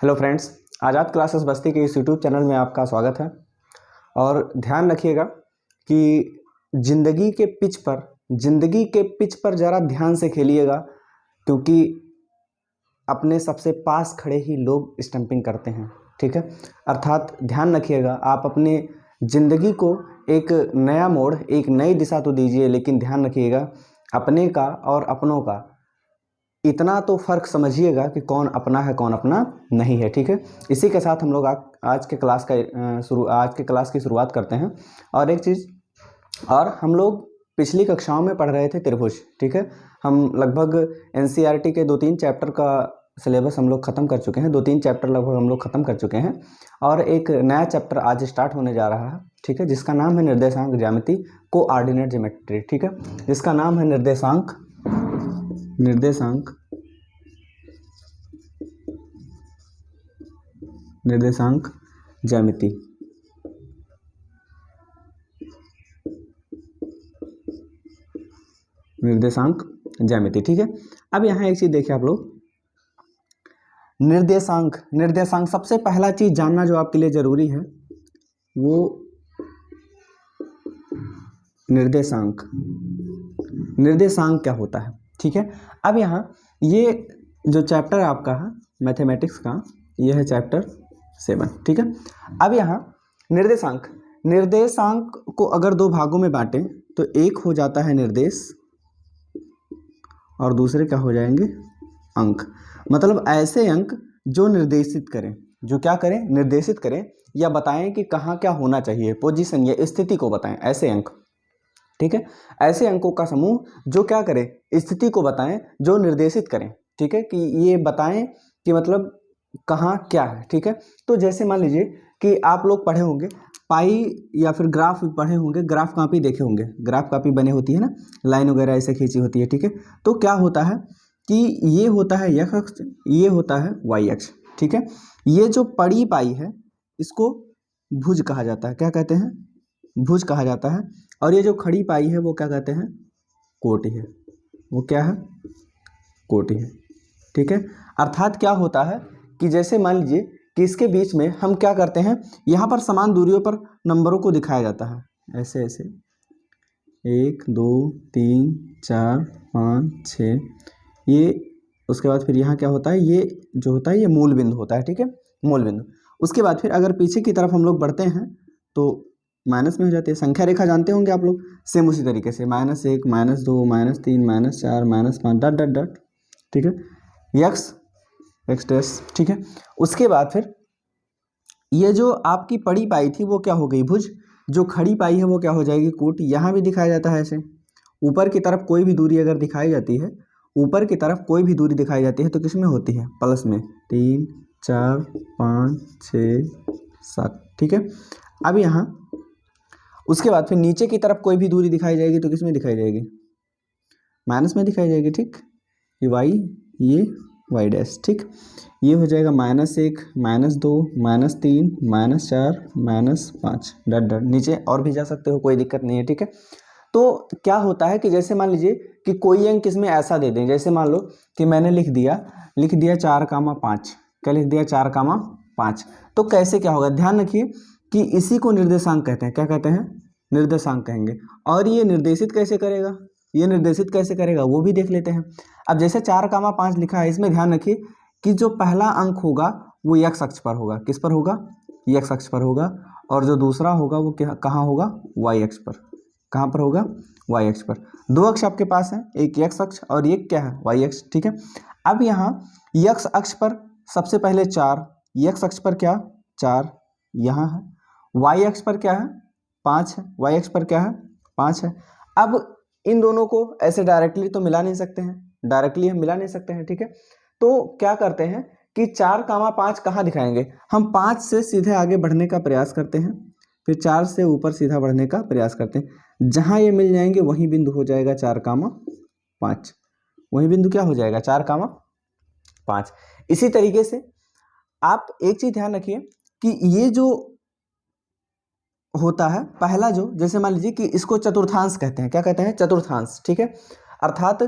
Hello friends, आज़ाद classes बस्ती के इस YouTube channel में आपका स्वागत है। और ध्यान रखिएगा कि ज़िंदगी के पिच पर ज़रा ध्यान से खेलिएगा, क्योंकि अपने सबसे पास खड़े ही लोग स्टंपिंग करते हैं। ठीक है, अर्थात ध्यान रखिएगा, आप अपने ज़िंदगी को एक नया मोड़, एक नई दिशा तो दीजिए, लेकिन ध्यान रखिएगा अपने का और अपनों का इतना तो फ़र्क समझिएगा कि कौन अपना है कौन अपना नहीं है। ठीक है, इसी के साथ हम लोग आज के क्लास की शुरुआत करते हैं। और एक चीज़ और, हम लोग पिछली कक्षाओं में पढ़ रहे थे त्रिभुज। ठीक है, हम लगभग एनसीईआरटी के 2-3 चैप्टर का सिलेबस हम लोग ख़त्म कर चुके हैं, 2-3 चैप्टर लगभग हम लोग ख़त्म कर चुके हैं। और एक नया चैप्टर आज स्टार्ट होने जा रहा है। ठीक है, जिसका नाम है निर्देशांक ज्यामिति, कोऑर्डिनेट ज्योमेट्री। ठीक है, जिसका नाम है निर्देशांक ज्यामिति। ठीक है, अब यहाँ एक चीज देखिए आप लोग, निर्देशांक सबसे पहला चीज जानना जो आपके लिए जरूरी है वो निर्देशांक क्या होता है। ठीक है, अब यहाँ ये जो चैप्टर आपका है मैथमेटिक्स का, ये है चैप्टर 7। ठीक है, अब यहाँ निर्देशांक को अगर दो भागों में बांटें तो एक हो जाता है निर्देश और दूसरे क्या हो जाएंगे, अंक। मतलब ऐसे अंक जो निर्देशित करें, जो क्या करें, निर्देशित करें या बताएं कि कहाँ क्या होना चाहिए, पोजीशन या स्थिति को बताएं, ऐसे अंक। ठीक है, ऐसे अंकों का समूह जो क्या करें, स्थिति को बताएं, जो निर्देशित करें। ठीक है, कि ये बताएं कि मतलब कहाँ क्या है। ठीक है, तो जैसे मान लीजिए कि आप लोग पढ़े होंगे पाई या फिर ग्राफ पढ़े होंगे, ग्राफ कॉपी देखे होंगे, ग्राफ कॉपी बनी होती है ना, लाइन वगैरह ऐसे खींची होती है। ठीक है, तो क्या होता है कि ये होता है x अक्ष, ये होता है y अक्ष। ठीक है, ये जो पड़ी पाई है इसको भुज कहा जाता है। क्या कहते हैं, भुज कहा जाता है। और ये जो खड़ी पाई है वो क्या कहते हैं, कोटि है। वो क्या है, कोटि है। ठीक है, अर्थात क्या होता है कि जैसे मान लीजिए कि इसके बीच में हम क्या करते हैं, यहाँ पर समान दूरियों पर नंबरों को दिखाया जाता है, ऐसे ऐसे 1 2 3 4 5 6, ये उसके बाद फिर यहाँ क्या होता है, ये जो होता है ये मूल बिंदु होता है। ठीक है, मूल बिंदु। उसके बाद फिर अगर पीछे की तरफ हम लोग बढ़ते हैं तो माइनस में हो जाती है। संख्या रेखा जानते होंगे आप लोग, सेम उसी तरीके से -1 -2 -3 -4 -5 डॉट डॉट डॉट। ठीक है, एक्स डैश। ठीक है, उसके बाद फिर ये जो आपकी पड़ी पाई थी वो क्या हो गई, भुज। जो खड़ी पाई है वो क्या हो जाएगी, कोटि। यहाँ भी दिखाया जाता है ऐसे, ऊपर की तरफ कोई भी दूरी अगर दिखाई जाती है, ऊपर की तरफ कोई भी दूरी दिखाई जाती है तो किस में होती है, प्लस में, 3 4 5 6 7। ठीक है, अब यहाँ उसके बाद फिर नीचे की तरफ कोई भी दूरी दिखाई जाएगी तो किस में दिखाई जाएगी, माइनस में दिखाई जाएगी। ठीक, ये वाई, ये वाई डैश। ठीक, ये हो जाएगा -1 -2 -3 -4 -5 डॉट डॉट। नीचे और भी जा सकते हो, कोई दिक्कत नहीं है। ठीक है, तो क्या होता है कि जैसे मान लीजिए कि कोई अंक इसमें ऐसा दे दें, जैसे मान लो कि मैंने लिख दिया 4,5। क्या लिख दिया, 4,5। तो कैसे क्या होगा, ध्यान रखिए कि इसी को निर्देशांक कहते हैं। क्या कहते हैं, निर्देशांक कहेंगे। और ये निर्देशित कैसे करेगा, वो भी देख लेते हैं। अब जैसे 4,5 लिखा है, इसमें ध्यान रखिए कि जो पहला अंक होगा वो x अक्ष पर होगा। किस पर होगा, x अक्ष पर होगा। और जो दूसरा होगा वो कहाँ होगा, y अक्ष पर। कहाँ पर होगा, y अक्ष पर। दो अक्ष आपके पास है, एक x अक्ष और एक क्या है, y अक्ष। ठीक है, अब यहाँ x अक्ष पर सबसे पहले 4, x अक्ष पर क्या 4 यहाँ है, y अक्ष पर क्या है 5 है, y अक्ष पर क्या है 5 है। अब इन दोनों को ऐसे डायरेक्टली तो मिला नहीं सकते हैं, डायरेक्टली हम मिला नहीं सकते हैं। ठीक है, तो क्या करते हैं कि 4,5 कहाँ दिखाएंगे, हम 5 से सीधे आगे बढ़ने का प्रयास करते हैं, फिर 4 से ऊपर सीधा बढ़ने का प्रयास करते हैं। जहाँ ये मिल जाएंगे वही बिंदु हो जाएगा 4,5, वही बिंदु क्या हो जाएगा 4,5। इसी तरीके से आप एक चीज ध्यान रखिए कि ये जो होता है पहला, जो जैसे मान लीजिए कि इसको चतुर्थांश कहते हैं। क्या कहते हैं, चतुर्थांश। ठीक है, अर्थात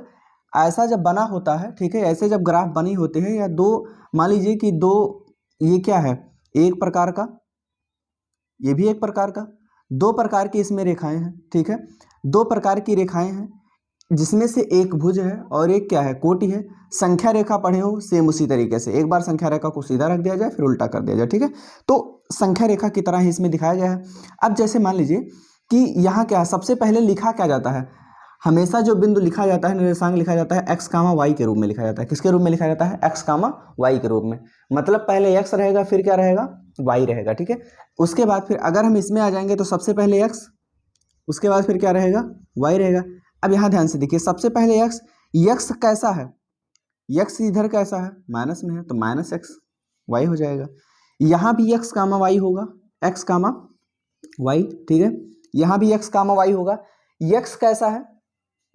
ऐसा जब बना होता है, ठीक है, ऐसे जब ग्राफ बनी होते हैं या दो, मान लीजिए कि दो ये क्या है, एक प्रकार का, ये भी एक प्रकार का, दो प्रकार की इसमें रेखाएं हैं, ठीक है, दो प्रकार की रेखाएं हैं जिसमें से एक भुज है और एक क्या है, कोटि है। संख्या रेखा पढ़े हो सेम उसी तरीके से, एक बार संख्या रेखा को सीधा रख दिया जाए फिर उल्टा कर दिया जाए, ठीक है। तो संख्या रेखा की तरह ही इसमें दिखाया गया है। अब जैसे मान लीजिए कि यहाँ क्या है, सबसे पहले लिखा क्या जाता है, हमेशा जो बिंदु लिखा जाता है, निर्देशांक लिखा जाता है x, y के रूप में लिखा जाता है। किसके रूप में लिखा जाता है, x, y के रूप में। मतलब पहले x रहेगा फिर क्या रहेगा, y रहेगा, ठीक है। उसके बाद फिर अगर हम इसमें आ जाएंगे तो सबसे पहले x, उसके बाद फिर क्या रहेगा, y रहेगा। अब यहाँ ध्यान से देखिए, सबसे पहले x कैसा है, x इधर कैसा है, माइनस में है, तो माइनस x y हो जाएगा। यहाँ भी x, y होगा, x, y, ठीक है। यहाँ भी x, y होगा। x कैसा है,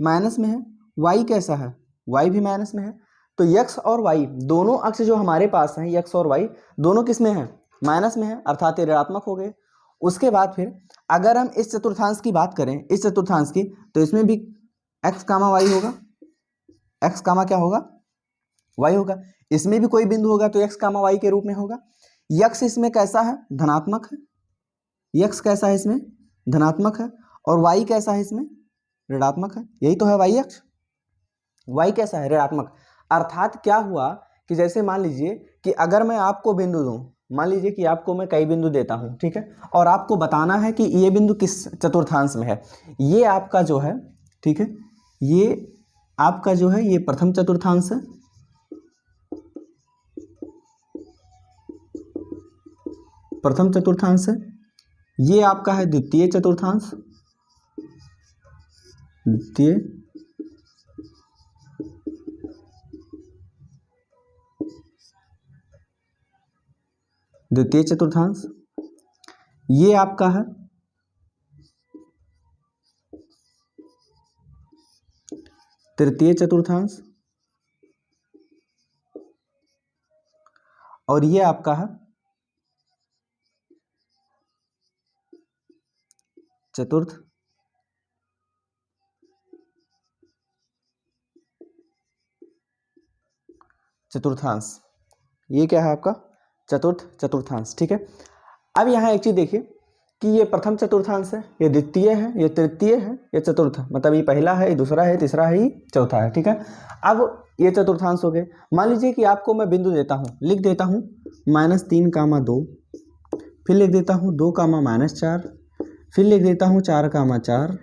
माइनस में है, y कैसा है, y भी माइनस में है। तो x और y दोनों अक्ष जो हमारे पास हैं, x और y दोनों किस में है, माइनस में है, अर्थात ये ऋणात्मक हो गए। उसके बाद फिर अगर हम इस चतुर्थांश की बात करें, इस चतुर्थांश की, तो इसमें भी x, y होगा, x, क्या होगा, y होगा। इसमें भी कोई बिंदु होगा तो x, y के रूप में होगा। x इसमें कैसा है, धनात्मक है, x कैसा है इसमें, धनात्मक है, और y कैसा है इसमें, ऋणात्मक है। यही तो है y अक्ष, y कैसा है, ऋणात्मक। अर्थात क्या हुआ कि जैसे मान लीजिए कि अगर मैं आपको बिंदु दूं, मान लीजिए कि आपको मैं कई बिंदु देता हूं, ठीक है, और आपको बताना है कि ये बिंदु किस चतुर्थांश में है। ये आपका जो है, ठीक है, ये आपका जो है ये प्रथम चतुर्थांश है, प्रथम चतुर्थांश है। ये आपका है द्वितीय चतुर्थांश, द्वितीय चतुर्थांश। ये आपका है तृतीय चतुर्थांश, और ये आपका है चतुर्थ चतुर्थांश। ये क्या है आपका, चतुर्थ चतुर्थांश, ठीक है। अब यहाँ एक चीज देखिए कि ये प्रथम चतुर्थांश है, ये द्वितीय है, ये तृतीय है, ये चतुर्थ, मतलब ये पहला है, ये दूसरा है, तीसरा है, ये चौथा है, ठीक है। अब ये चतुर्थांश हो गए। मान लीजिए कि आपको मैं बिंदु देता हूँ, लिख देता हूँ -3, 2, फिर लिख देता हूँ 2, -4, फिर लिख देता हूँ 4, 4,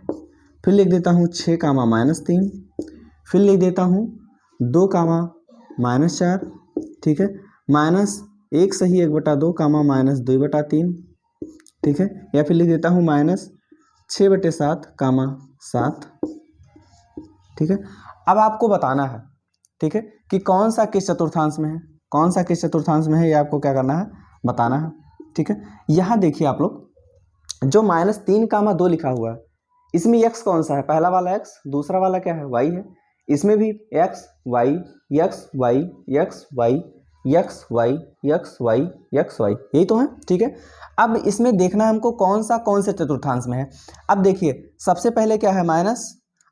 फिर लिख देता हूँ 6, -3, फिर लिख देता हूँ 2, -4, ठीक है, -1 सही 1/2, -2/3, ठीक है, या फिर लिख देता हूँ -6/7, 7, ठीक है। अब आपको बताना है, ठीक है, कि कौन सा किस चतुर्थांश में है, कौन सा किस चतुर्थांश में है, ये आपको क्या करना है, बताना है, ठीक है। यहाँ देखिए आप लोग, जो -3, 2 लिखा हुआ है, इसमें x कौन सा है, पहला वाला x, दूसरा वाला क्या है, y है। इसमें भी x, y, x, y, x, y, x, y, x, y, x, y, यही तो है, ठीक है। अब इसमें देखना है हमको कौन से चतुर्थांश में है। अब देखिए सबसे पहले क्या है, माइनस,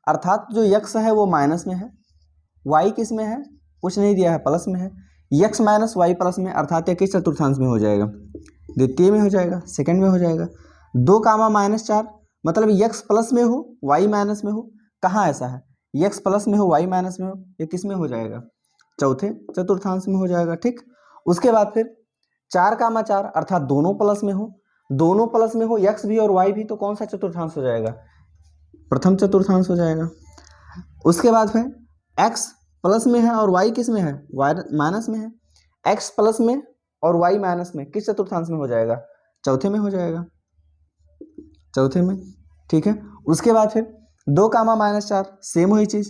अर्थात जो x है वो माइनस में है, y किस में है, कुछ नहीं दिया है, प्लस में है। x - y प्लस में, अर्थात किस चतुर्थांश में हो जाएगा, द्वितीय में हो जाएगा, सेकंड में हो जाएगा। 2, -4, मतलब x प्लस में हो y माइनस में हो, कहाँ ऐसा है, x प्लस में हो y माइनस में हो, ये किस में हो जाएगा, चौथे चतुर्थांश में हो जाएगा, ठीक। उसके बाद फिर 4, 4, अर्थात दोनों प्लस में हो, दोनों प्लस में हो, x भी और y भी, तो कौन सा चतुर्थांश हो जाएगा, प्रथम चतुर्थांश हो जाएगा। उसके बाद फिर x प्लस में है और y किस में है, y माइनस में है, x प्लस में और y माइनस में किस चतुर्थांश में हो जाएगा, चौथे में हो जाएगा, चौथे में, ठीक है। उसके बाद फिर 2, -4, सेम वही चीज,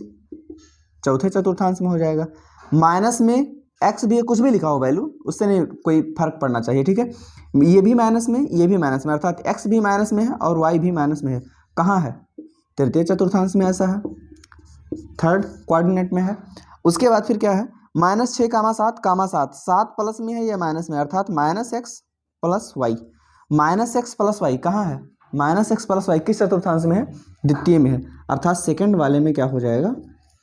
चौथे चतुर्थांश में हो जाएगा। माइनस में x भी कुछ भी लिखा हो वैल्यू, उससे नहीं कोई फर्क पड़ना चाहिए, ठीक है। ये भी माइनस में, ये भी माइनस में, अर्थात x भी माइनस में है और y भी माइनस में है, कहाँ है, तृतीय चतुर्थांश में ऐसा है, थर्ड कोऑर्डिनेट में है। उसके बाद फिर क्या है, -6, 7, 7, 7 प्लस में है या माइनस में, अर्थात -x + y, -x + y कहाँ है, -x + y किस चतुर्थांश में है, द्वितीय में है, अर्थात सेकंड वाले में क्या हो जाएगा,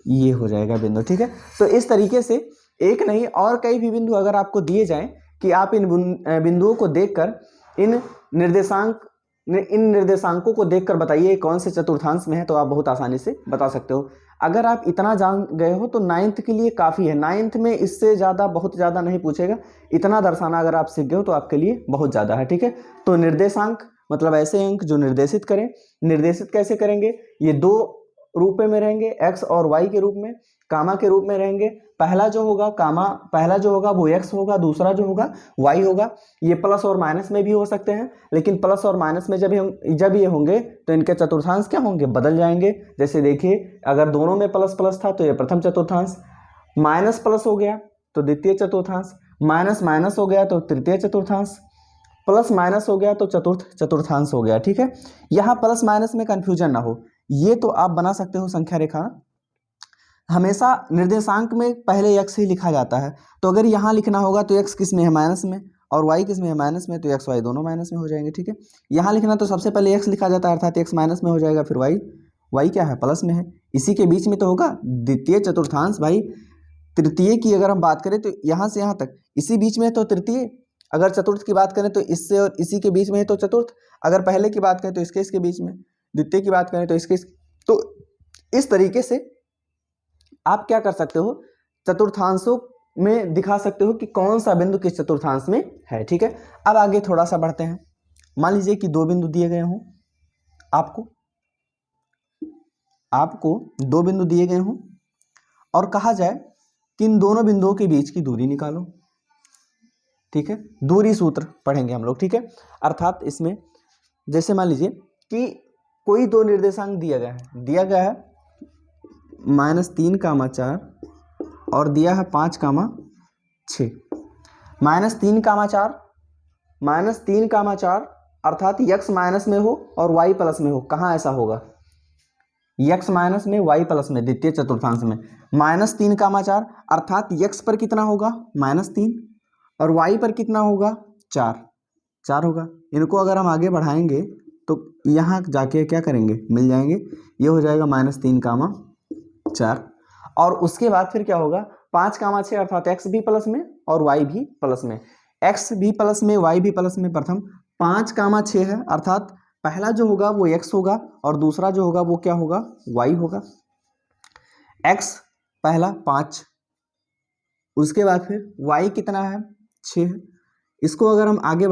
ये हो जाएगा बिंदु, ठीक है। तो इस तरीके से एक नहीं और कई भी बिंदु अगर आपको दिए जाएं कि आप इन बिंदुओं को देखकर इन निर्देशांकों को देखकर बताइए कौन से चतुर्थांश में है, तो आप बहुत आसानी से बता सकते हो। अगर आप इतना जान गए हो तो 9th के लिए काफ़ी है। 9th में इससे ज़्यादा बहुत ज़्यादा नहीं पूछेगा, इतना दर्शाना अगर आप सीख गए हो तो आपके लिए बहुत ज़्यादा है। ठीक है, तो निर्देशांक मतलब ऐसे अंक जो निर्देशित करें। निर्देशित कैसे करेंगे? ये दो रूप में रहेंगे, एक्स और वाई के रूप में, कामा के रूप में रहेंगे। पहला जो होगा वो एक्स होगा, दूसरा जो होगा वाई होगा। ये प्लस और माइनस में भी हो सकते हैं, लेकिन प्लस और माइनस में जब ये होंगे तो इनके चतुर्थांश क्या होंगे? बदल जाएंगे। जैसे देखिए, अगर दोनों में प्लस प्लस था तो ये प्रथम चतुर्थांश, माइनस प्लस हो गया तो द्वितीय चतुर्थांश, माइनस माइनस हो गया तो तृतीय चतुर्थांश, प्लस माइनस हो गया तो चतुर्थ चतुर्थांश हो गया। ठीक है, यहाँ प्लस माइनस में कंफ्यूजन ना हो, ये तो आप बना सकते हो संख्या रेखा। हमेशा निर्देशांक में पहले x ही लिखा जाता है, तो अगर यहाँ लिखना होगा तो x किस में है? माइनस में, और y किस में है? माइनस में, तो x y दोनों माइनस में हो जाएंगे। ठीक है, यहाँ लिखना तो सबसे पहले x लिखा जाता है, अर्थात x माइनस में हो जाएगा, फिर y क्या है? प्लस में है। इसी के बीच में तो होगा द्वितीय चतुर्थांश। भाई तृतीय की अगर हम बात करें तो यहाँ से यहाँ तक इसी बीच में है तो तृतीय, अगर चतुर्थ की बात करें तो इससे और इसी के बीच में है तो चतुर्थ, अगर पहले की बात करें तो इसके बीच में, द्वितीय की बात करें तो इसके। तो इस तरीके से आप क्या कर सकते हो? चतुर्थांशों में दिखा सकते हो कि कौन सा बिंदु किस चतुर्थांश में है। ठीक है, अब आगे थोड़ा सा बढ़ते हैं। मान लीजिए कि दो बिंदु दिए गए हों, आपको दो बिंदु दिए गए हों और कहा जाए कि इन दोनों बिंदुओं के बीच की दूरी निकालो। ठीक है, दूरी सूत्र पढ़ेंगे हम लोग। ठीक है, अर्थात इसमें जैसे मान लीजिए कि कोई दो निर्देशांक दिया गया है -3, और दिया है 5, -3, अर्थात x माइनस में हो और y प्लस में हो। कहाँ ऐसा होगा? x माइनस में, y प्लस में, द्वितीय चतुर्थांश में। -3, अर्थात x पर कितना होगा? -3, और y पर कितना होगा? 4 होगा। इनको अगर हम आगे बढ़ाएंगे तो यहाँ जाके क्या करेंगे? मिल जाएंगे। ये हो जाएगा -3, 4, और उसके बाद फिर क्या होगा? 5, 6, अर्थात x भी प्लस में और y भी प्लस में। x भी प्लस में, y भी प्लस में। प्रथम 5, 6 है, अर्थात पहला जो होगा वो x होगा और दूसरा जो होगा वो क्या होगा? y होगा। x पहला 5, उसके बाद फिर y कितना है? 6 है। इसको अगर हम आगे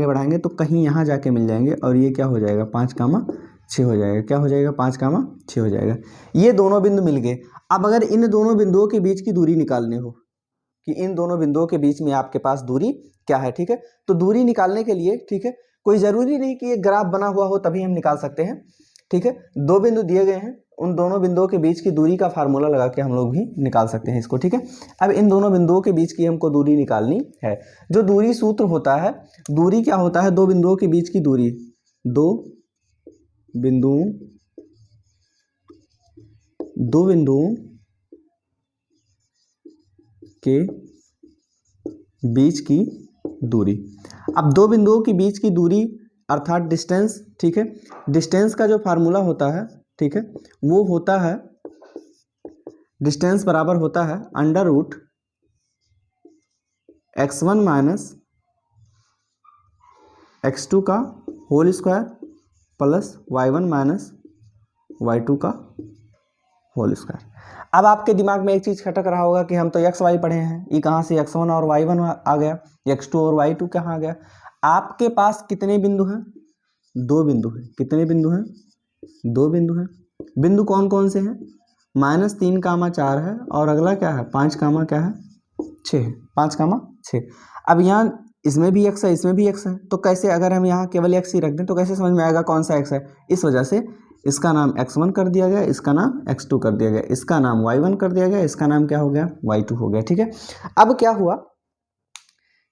बढ़ाएंगे तो कहीं यहाँ जाके मिल जाएंगे, और ये क्या हो जाएगा? 5, 6 हो जाएगा। क्या हो जाएगा? 5, 6 हो जाएगा। ये दोनों बिंदु मिल गए। अब अगर इन दोनों बिंदुओं के बीच की दूरी निकालनी हो कि इन दोनों बिंदुओं के बीच में आपके पास दूरी क्या है, ठीक है, तो दूरी निकालने के लिए, ठीक है, कोई ज़रूरी नहीं कि ये ग्राफ बना हुआ हो तभी हम निकाल सकते हैं। ठीक है, दो बिंदु दिए गए हैं, उन दोनों बिंदुओं के बीच की दूरी का फार्मूला लगा के हम लोग भी निकाल सकते हैं इसको। ठीक है, अब इन दोनों बिंदुओं के बीच की हमको दूरी निकालनी है। जो दूरी सूत्र होता है, दूरी क्या होता है? दो बिंदुओं के बीच की दूरी, दो बिंदुओं के बीच की दूरी। अब दो बिंदुओं के बीच की दूरी अर्थात डिस्टेंस। ठीक है, डिस्टेंस का जो फार्मूला होता है, ठीक है, वो होता है, डिस्टेंस बराबर होता है √x1 माइनस x2 का whole square plus y1 minus y2 का होल स्क्वायर। अब आपके दिमाग में एक चीज़ खटक रहा होगा कि हम तो एक्स वाई पढ़े हैं, ये कहाँ से x1 और y1 आ गया, x2 और y2 कहाँ आ गया? आपके पास कितने बिंदु हैं? दो बिंदु हैं। कितने बिंदु हैं? दो बिंदु हैं। बिंदु कौन कौन से हैं? -3, 4 है, और अगला क्या है? 5, 6 है। 5, 6। अब यहाँ इसमें भी x है, इसमें भी x है, तो कैसे? अगर हम यहाँ केवल x ही रख दें तो कैसे समझ में आएगा कौन सा x है? इस वजह से इसका नाम x1 कर दिया गया, इसका नाम x2 कर दिया गया, इसका नाम y1 कर दिया गया, इसका नाम क्या हो गया? y2 हो गया। ठीक है, अब क्या हुआ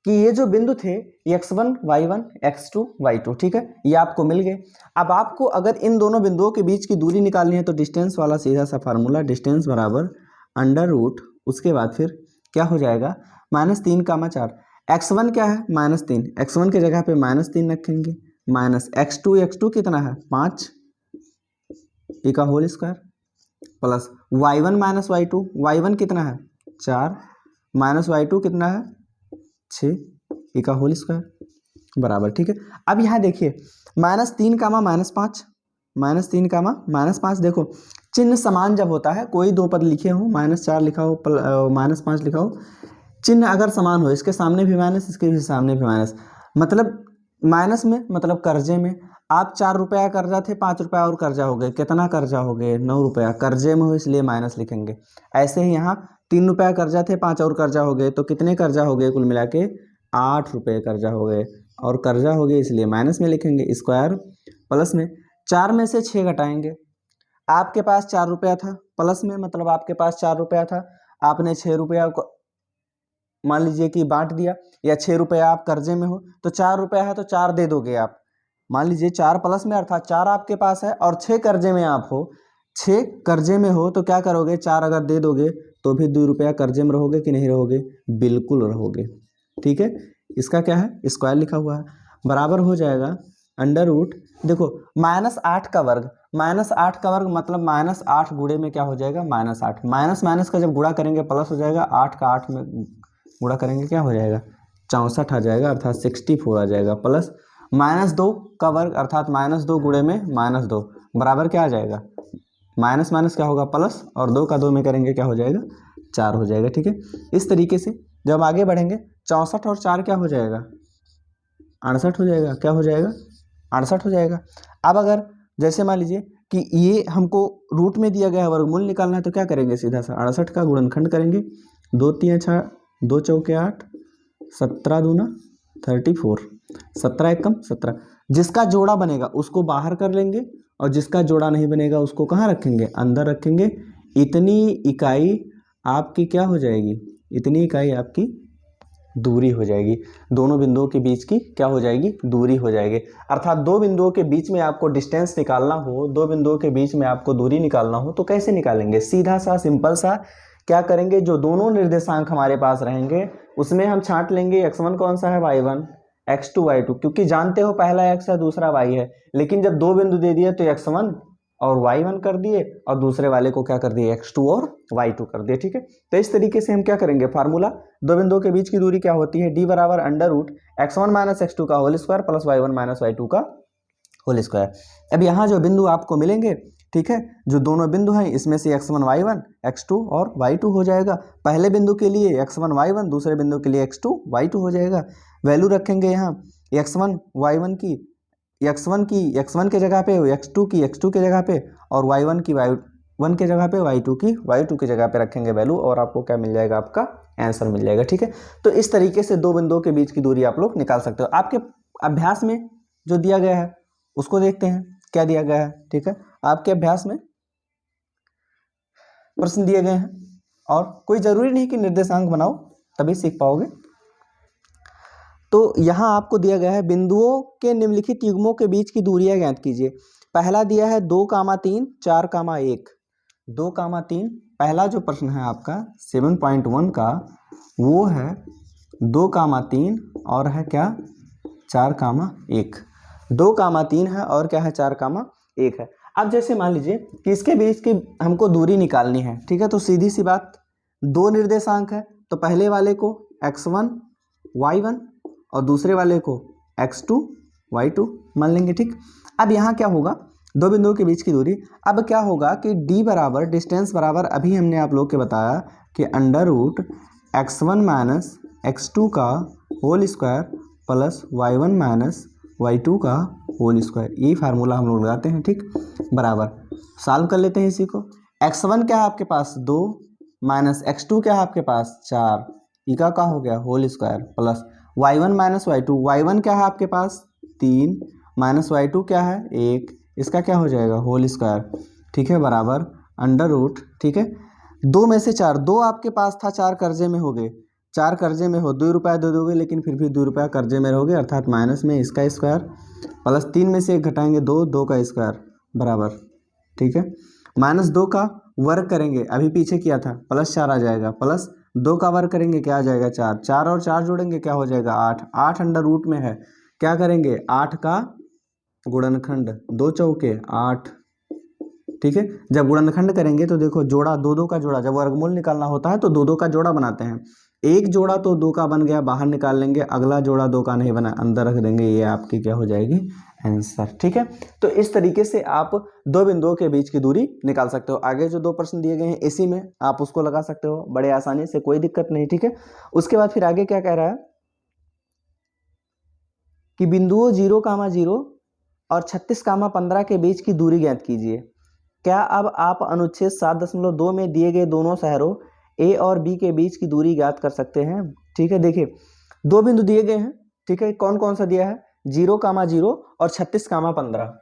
कि ये जो बिंदु थे x1, y1, x2, y2, ठीक है, ये आपको मिल गए। अब आपको अगर इन दोनों बिंदुओं के बीच की दूरी निकालनी है तो डिस्टेंस वाला सीधा सा फार्मूला, डिस्टेंस बराबर √, उसके बाद फिर क्या हो जाएगा? -3, 4। x1 क्या है? -3, x1 की जगह पे -3 रखेंगे, माइनस x2 कितना है? 5 का whole square plus y1 minus y2, y1 कितना है? 4 माइनस y2 कितना है 6 ई का होल स्क्वायर बराबर। ठीक है, अब यहाँ देखिए -3 कामा -5, -3 कामा -5। देखो चिन्ह समान जब होता है, कोई दो पद लिखे हो, -4 लिखा हो, -5 लिखा हो, चिन्ह अगर समान हो, इसके सामने भी माइनस, इसके भी सामने भी माइनस, मतलब माइनस में मतलब कर्जे में। आप 4 रुपया कर्जा थे, 5 रुपया और कर्जा हो गए, कितना कर्जा हो गए 9 रुपया, कर्जे में हो इसलिए माइनस लिखेंगे। ऐसे ही यहाँ 3 रुपया कर्जा थे, 5 और कर्जा हो गए, तो कितने कर्जा हो गए कुल मिला के 8 रुपये कर्जा हो गए, और कर्जा हो गए इसलिए माइनस में लिखेंगे, स्क्वायर प्लस में 4 में से 6 घटाएंगे। आपके पास 4 रुपया था, प्लस में मतलब आपके पास 4 रुपया था, आपने 6 रुपया को मान लीजिए कि बांट दिया, या 6 रुपया आप कर्जे में हो, तो 4 रुपया है तो 4 दे दोगे आप, मान लीजिए 4 प्लस में अर्थात 4 आपके पास है और 6 कर्जे में आप हो, 6 कर्जे में हो तो क्या करोगे, 4 अगर दे दोगे तो भी 2 रुपया कर्जे में रहोगे कि नहीं रहोगे, बिल्कुल रहोगे। ठीक है, इसका क्या है स्क्वायर लिखा हुआ है, बराबर हो जाएगा अंडर रूट, देखो -8 का वर्ग, -8 का वर्ग मतलब -8 गुणे में क्या हो जाएगा -8, माइनस माइनस का जब गुणा करेंगे प्लस हो जाएगा, 8 का 8 में गुणा करेंगे क्या हो जाएगा 64 आ जाएगा, अर्थात 64 आ जाएगा, प्लस -2 का वर्ग अर्थात -2 गुणे में -2 बराबर क्या आ जाएगा, माइनस माइनस क्या होगा प्लस, और 2 का 2 में करेंगे क्या हो जाएगा 4 हो जाएगा। ठीक है, इस तरीके से जब आगे बढ़ेंगे 64 और 4 क्या हो जाएगा 68 हो जाएगा, क्या हो जाएगा 68 हो जाएगा। अब अगर जैसे मान लीजिए कि ये हमको रूट में दिया गया है, वर्गमूल निकालना है, तो क्या करेंगे सीधा सा 68 का गुणनखंड करेंगे, 2 3 6 2 चौके 8, 17 दूना 34, 17 एकम 17, जिसका जोड़ा बनेगा उसको बाहर कर लेंगे और जिसका जोड़ा नहीं बनेगा उसको कहाँ रखेंगे अंदर रखेंगे। इतनी इकाई आपकी क्या हो जाएगी, इतनी इकाई आपकी दूरी हो जाएगी, दोनों बिंदुओं के बीच की क्या हो जाएगी दूरी हो जाएगी। अर्थात दो बिंदुओं के बीच में आपको डिस्टेंस निकालना हो, दो बिंदुओं के बीच में आपको दूरी निकालना हो तो कैसे निकालेंगे, सीधा सा सिंपल सा क्या करेंगे, जो दोनों निर्देशांक हमारे पास रहेंगे उसमें हम छांट लेंगे x1 कौन सा है y1, x2 y2, क्योंकि जानते हो पहला x है दूसरा y है, लेकिन जब दो बिंदु दे दिए तो x1 और y1 कर दिए और दूसरे वाले को क्या कर दिए x2 और y2 कर दिए। ठीक है, तो इस तरीके से हम क्या करेंगे, फार्मूला दो बिंदुओं के बीच की दूरी क्या होती है, d बराबर under root x1 minus x2 का whole square plus y1 minus y2 का होल स्क्वायर। अब यहाँ जो बिंदु आपको मिलेंगे, ठीक है, जो दोनों बिंदु हैं इसमें से x1 y1 x2 और y2 हो जाएगा। पहले बिंदु के लिए x1 y1, दूसरे बिंदु के लिए x2 y2 हो जाएगा। वैल्यू रखेंगे यहाँ x1 y1 की x1 के जगह पे, x2 की x2 के जगह पे, और y1 की y1 के जगह पे, y2 की y2 के जगह पे रखेंगे वैल्यू, और आपको क्या मिल जाएगा, आपका आंसर मिल जाएगा। ठीक है, तो इस तरीके से दो बिंदुओं के बीच की दूरी आप लोग निकाल सकते हो। आपके अभ्यास में जो दिया गया है उसको देखते हैं क्या दिया गया है। ठीक है, आपके अभ्यास में प्रश्न दिए गए हैं और कोई जरूरी नहीं कि निर्देशांक बनाओ तभी सीख पाओगे। तो यहाँ आपको दिया गया है बिंदुओं के निम्नलिखित युग्मों के बीच की दूरियां ज्ञात कीजिए। पहला दिया है 2,3 4,1, 2,3, पहला जो प्रश्न है आपका 7.1 का वो है 2,3 और है क्या 4,1, 2,3 है और क्या है 4,1 है। अब जैसे मान लीजिए कि इसके बीच की हमको दूरी निकालनी है, ठीक है, तो सीधी सी बात, दो निर्देशांक है तो पहले वाले को x1 y1 और दूसरे वाले को x2 y2 मान लेंगे। ठीक, अब यहाँ क्या होगा, दो बिंदुओं के बीच की दूरी, अब क्या होगा कि d बराबर डिस्टेंस बराबर अभी हमने आप लोग के बताया कि under root x1 minus x2 का whole square plus y1 minus y2 का होल स्क्वायर, ये फार्मूला हम लोग लगाते हैं। ठीक, बराबर सॉल्व कर लेते हैं इसी को। x1 क्या है आपके पास 2 माइनस x2 क्या है आपके पास 4, ई का हो गया whole square plus y1 minus y2, y1 क्या है आपके पास 3 माइनस y2 क्या है 1, इसका क्या हो जाएगा होल स्क्वायर। ठीक है, बराबर अंडर रूट, ठीक है, 2 में से 4, 2 आपके पास था, 4 कर्जे में हो गए, 4 कर्जे में हो 2 रुपया दे दोगे लेकिन फिर भी 2 रुपया कर्जे में रहोगे, अर्थात माइनस में इसका स्क्वायर प्लस 3 में से 1 घटाएंगे 2, 2 का स्क्वायर बराबर, ठीक है, -2 का वर्ग करेंगे, अभी पीछे किया था, प्लस 4 आ जाएगा, प्लस 2 का वर्ग करेंगे क्या आ जाएगा 4, 4 और 4 जोड़ेंगे क्या हो जाएगा 8, 8 अंडर रूट में है, क्या करेंगे 8 का गुणनखंड, 2 चौके 8, ठीक है। जब गुणनखंड करेंगे तो देखो जोड़ा, दो दो का जोड़ा, जब वर्गमूल निकालना होता है तो दो दो का जोड़ा बनाते हैं। एक जोड़ा तो दो का बन गया, बाहर निकाल लेंगे, अगला जोड़ा दो का नहीं बना, अंदर रख देंगे, ये आपकी क्या हो जाएगी, आंसर। ठीक है, तो इस तरीके से आप दो बिंदुओं के बीच की दूरी निकाल सकते हो। आगे जो दो प्रश्न दिए गए हैं इसी में आप उसको लगा सकते हो बड़े आसानी से, कोई दिक्कत नहीं। ठीक है, उसके बाद फिर आगे क्या कह रहा है कि बिंदुओं 0,0 और 36,15 के बीच की दूरी ज्ञात कीजिए। क्या अब आप अनुच्छेद 7.2 में दिए गए दोनों शहरों ए और बी के बीच की दूरी ज्ञात कर सकते हैं। ठीक है, देखिए दो बिंदु दिए गए हैं। ठीक है, कौन कौन सा दिया है, 0,0 और 36,15।